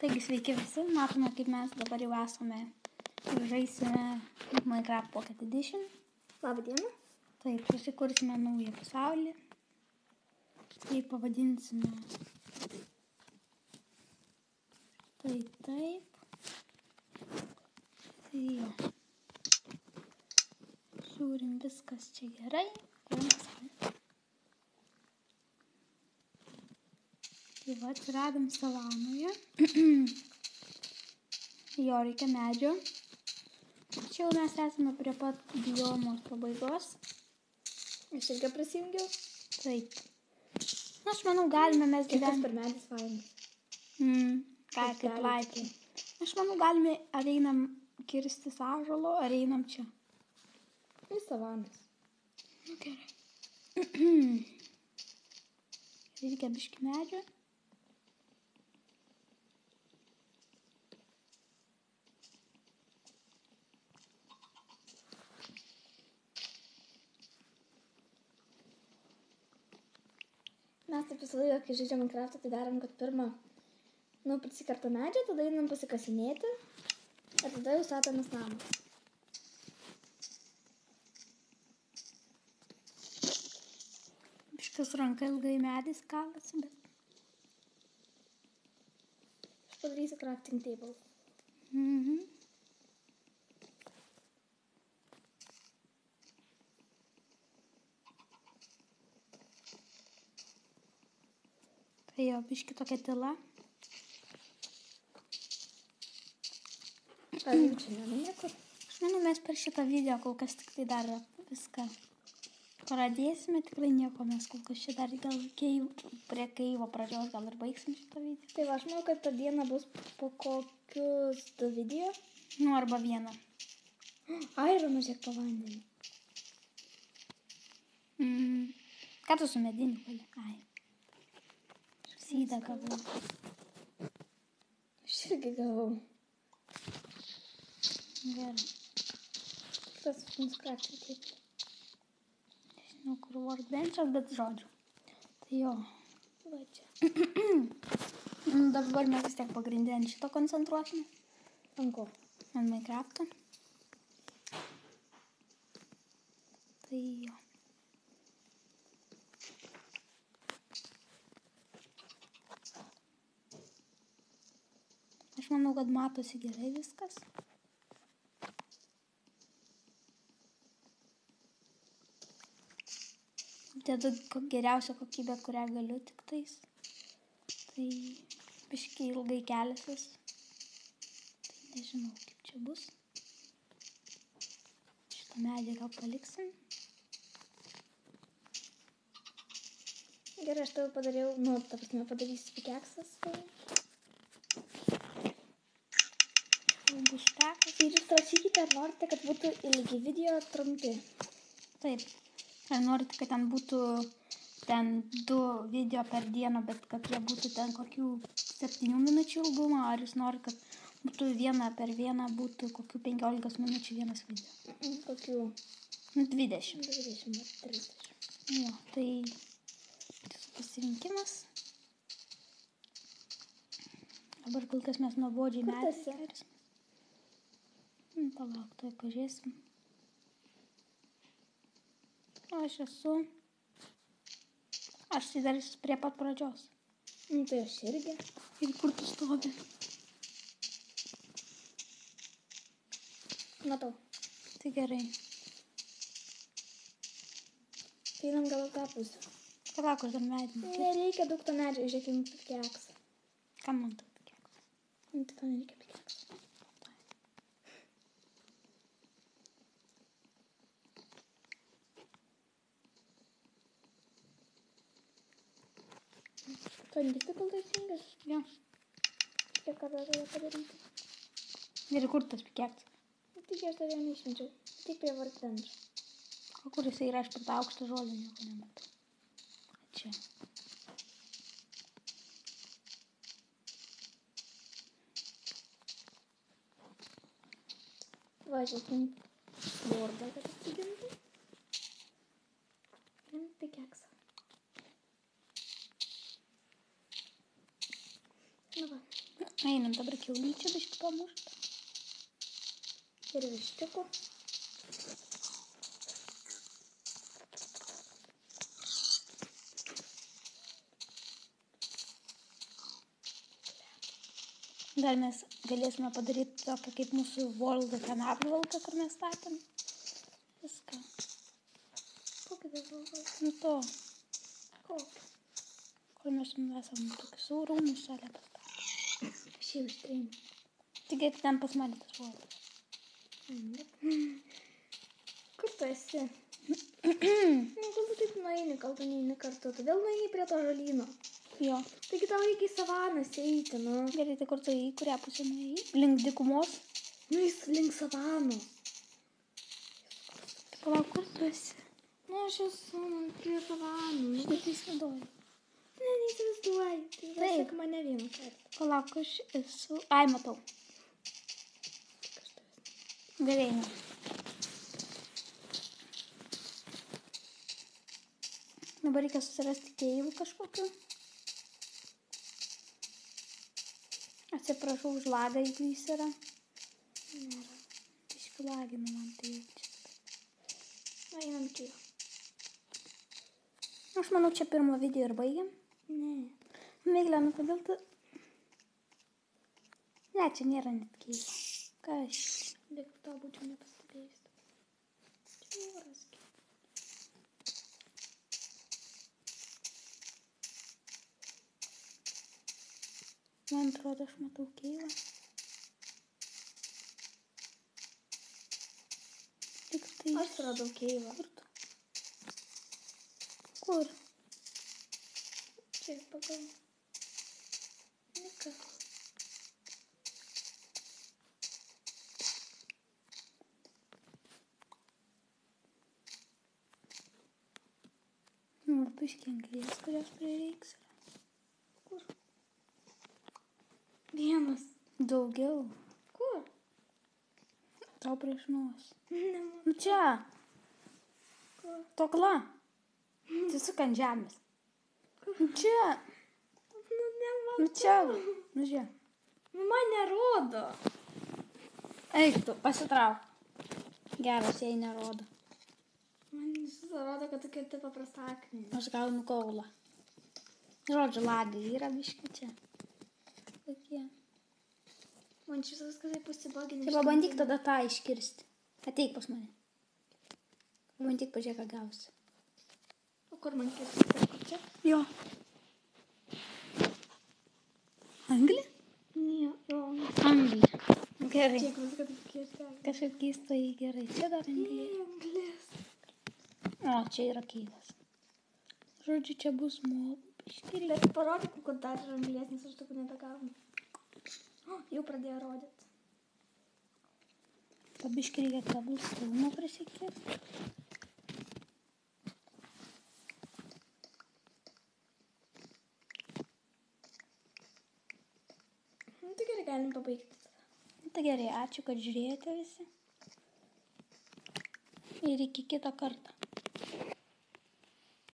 Taigi sveiki visi, matome kaip mes dabar jau esame ir žaisime Minecraft Pocket Edition. Labą dieną. Taip, susikursime naują pasaulį. Taip pavadinsime. Taip. Tai jo. Žiūrim, viskas čia gerai. Tai va, atsiradom savanoje. Jo, reikia medžio. Čia jau mes esame prie pat biomos pabaigos. Aš irgi prisijungiau. Taip. Na, aš manau, galime mes Gyventi per medis fainas. Kaip laiptai. Aš manau, galime ar einam kirsti ąžuolo, ar einam čia. Į savanas. Nu, gerai. Reikia biškį medžio. Mes taip visą laiką, kai žaidžiam Minecraftą, tai darom, kad pirmą, prisikartą medžią, tada einam pasikasinėti, ir tada jau statomės namą. Biškas ranka ilgai medis kalasi, bet... Aš padarysiu crafting table. Tai jo, biški tokia tyla. Ar jau čia nėra niekur? Aš manau, mes per šitą video kol kas tik tai dar viską pradėsime. Tikrai nieko mes kol kas čia dar gal prie kaivo pradžios gal ir baigsim šitą video. Tai va, aš manau, kad ta diena bus po kokius 2 video. Nu, arba vieną. Ironą žiūrėk po vandenį. Ką tu su mediniu pali? Ai. Sydą gavau. Aš irgi gavau. Gerai. Tas mums crafting table. Nežinau, kur workbenchas, bet žodžiu. Tai jo. Va čia. Dabar mes vis tiek pagrindė ant šito koncentruosime. Ant ko? Ant Minecraft'o. Tai jo. Aš manau, kad matosi gerai viskas. Dedu geriausią kokybę, kurią galiu tik tais. Tai biškai ilgai keliasis. Tai nežinau, kaip čia bus. Šitą medį gal paliksim. Gerai, aš tau padariau, ta prasme padarysiu pikeksas. Ir jūs rašykite, ar norite, kad būtų ilgi video ar trumpi. Taip. Ar norite, kad ten būtų 2 video per dieną, bet kad jie būtų ten kokių 7 minučių ilgumo, ar jūs norite, kad būtų per vieną būtų kokių 15 minučių vienas video? Kokių? 20. 20 ar 30. Jo, tai pasirinkimas. Dabar kol kas mes nuobodžiai medį. Palauk, tai pažiūrėsim. Aš esu. Aš tai dar esu prie pat pradžios. Tai aš irgi. Ir kur tu stovi? Matau. Tai gerai. Tai einam gal tą pusę. Palauk, aš dar medį. Nereikia daug to medžio, žiūrėkim pikeksą. Kam man to pikeksą? Tai to nereikia pikeksą. To difficulty thingas? Jo. Kiek kartą reikia padaryti? Ir kur tas pikeksas? Tik aš dar jo neišsiunčiau. Tik prie workbench. O kur jisai yra, aš per tą aukštą žodį nieko nematau. Čia. Va, žiūrėkim bordą, kad atsigintų. Ir pikeksą. Nu va. Einam dabar kiaulyčią biškį pamušt. Ir vištikų. Dar mes galėsime padaryti tokią kaip mūsų World ten apžvalgą, kur mes statėm. Viską. Kokį tai valgas? Nu to, Kokį? kur mes esam tokius rūmus šalia pastatę. Aš jau ištreinu. Tik ten pas mane tas World. Kur tu esi? Gal tu taip nueini, gal tu neini kartu. Todėl nueini prie to žalyno. Jo. Taigi tau reikia į savanas eiti, nu. Gerai, tai kur tu į kurią pusę nuėjai? Link dykumos? Nu, jis link savanos. Palauk, kur tu esi? Nu, aš esu prie savanų. Aš net įsivaizduoju. Ne, neįsivaizduoju. Tai pasek mane vieną kartą. Palauk, aš esu... Ai, matau. Gerai, einu. Dabar reikia susirasti keivų kažkokiu. Atsiprašau už lagą, jeigu jis yra. Nėra. Biškį lagina man tai jaučia. Na, einam čia. Aš manau, čia pirmo video ir baigiam. Ne. Meilė, nu kodėl tu... Ne, čia nėra net keivų. Ką aš? Dėk, tau būčiau nepastebėjus. Čia jūras. Man atrodo, aš matau keivą. Tik tai... Aš radau keivą. Kur tu? Kur? Čia pagal. Nika. Nu, biškį anglies, kurios prireiks. Kur? Vienas. Daugiau. Kur? Tau prieš nosį. Nematau. Nu čia. Kur? Tokla. Tiesiog ant žemės. Nu čia. Nu, nematau. Nu čia. Nu žiūrėk. Nu, man nerodo. Eik tu, pasitrauk. Geras, jei nerodo. Man rodo, kad tokia tai paprasta akmenė. Aš gaunu kaulą. Žodžiu, lagai yra biškį čia. Tokie. Man čia viskas taip pasiboginė. Tai pabandyk tada tą iškirsti. Ateik pas mane. Pabandyk, pažiūrėk, ką gausi. O kur man kirsti? Čia? Jo. Anglį? Ne, jo. Anglį. Gerai. Čia viskas taip kirsti. Kažkaip keistai gerai. Čia dar anglį. Anglis. O, čia yra keivas. Žodžiu, čia bus mobų biškį. Bet parodyk, kad dar yra anglės, nes aš tokių nebegaunu. O, jau pradėjo rodyti. Pabiškį reikia kabulstūmą prisikirti. Nu, tai gerai, galim pabaigti. Nu, tai gerai, ačiū, kad žiūrėjote visi. Ir iki kito karto.